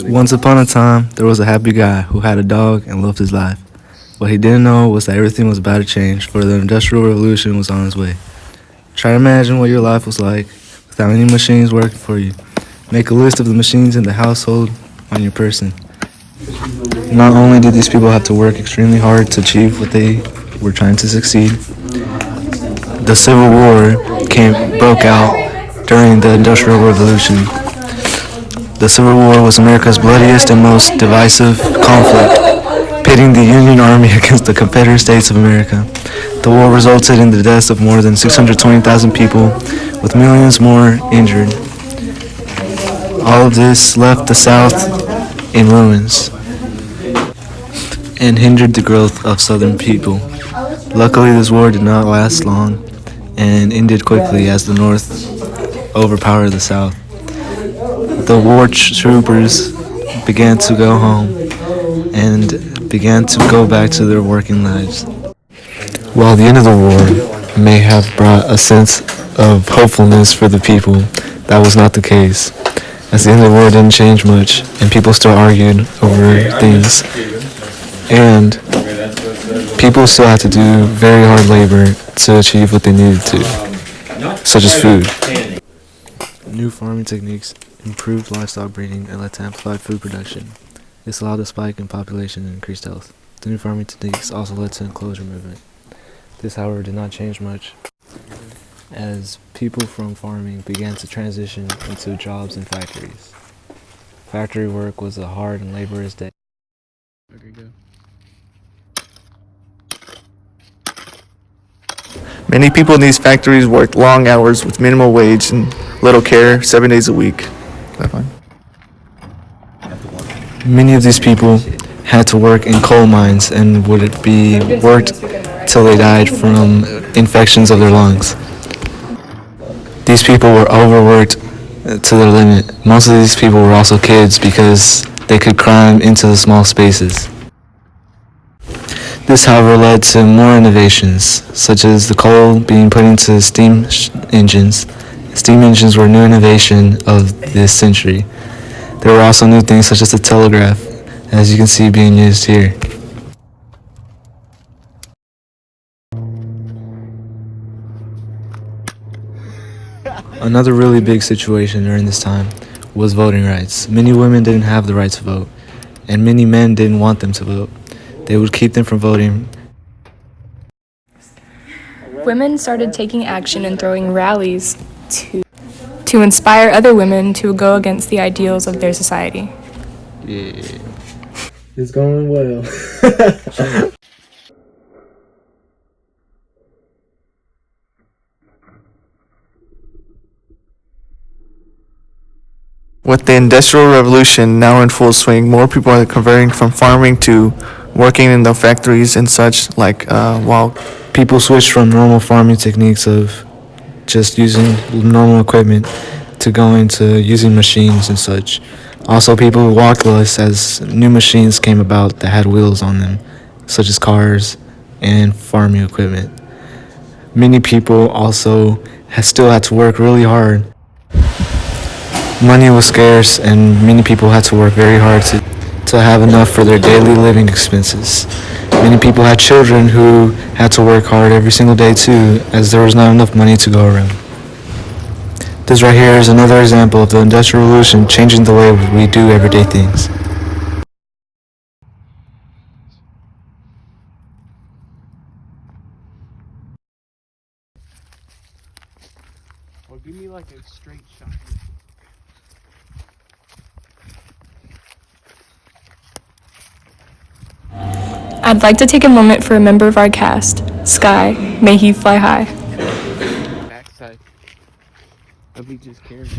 Once upon a time, there was a happy guy who had a dog and loved his life. What he didn't know was that everything was about to change, for the Industrial Revolution was on its way. Try to imagine what your life was like without any machines working for you. Make a list of the machines in the household on your person. Not only did these people have to work extremely hard to achieve what they were trying to succeed, the Civil War broke out during the Industrial Revolution. The Civil War was America's bloodiest and most divisive conflict, pitting the Union Army against the Confederate States of America. The war resulted in the deaths of more than 620,000 people, with millions more injured. All of this left the South in ruins and hindered the growth of Southern people. Luckily, this war did not last long and ended quickly as the North overpowered the South. The war troopers began to go home and began to go back to their working lives. While the end of the war may have brought a sense of hopefulness for the people, that was not the case, as the end of the war didn't change much and people still argued over things, and people still had to do very hard labor to achieve what they needed to, such as food. New farming techniques improved livestock breeding and led to amplified food production. This allowed a spike in population and increased health. The new farming techniques also led to enclosure movement. This, however, did not change much, as people from farming began to transition into jobs in factories. Factory work was a hard and laborious day. Okay, go. Many people in these factories worked long hours with minimal wage and little care, 7 days a week. Is that fine? Many of these people had to work in coal mines and would be worked till they died from infections of their lungs. These people were overworked to their limit. Most of these people were also kids because they could climb into the small spaces. This, however, led to more innovations, such as the coal being put into steam engines. Steam engines were a new innovation of this century. There were also new things such as the telegraph, as you can see being used here. Another really big situation during this time was voting rights. Many women didn't have the right to vote, and many men didn't want them to vote. They would keep them from voting. Women started taking action and throwing rallies to inspire other women to go against the ideals of their society. Yeah. It's going well. With the Industrial Revolution now in full swing, more people are converting from farming to working in the factories and such, while People switched from normal farming techniques of just using normal equipment to going to using machines and such. Also, people walked less as new machines came about that had wheels on them, such as cars and farming equipment. Many people also still had to work really hard. Money was scarce and many people had to work very hard to have enough for their daily living expenses. Many people had children who had to work hard every single day too, as there was not enough money to go around. This right here is another example of the Industrial Revolution changing the way we do everyday things. Or give me like a straight shot. I'd like to take a moment for a member of our cast, Sky. May he fly high. Backside. Of me just caring.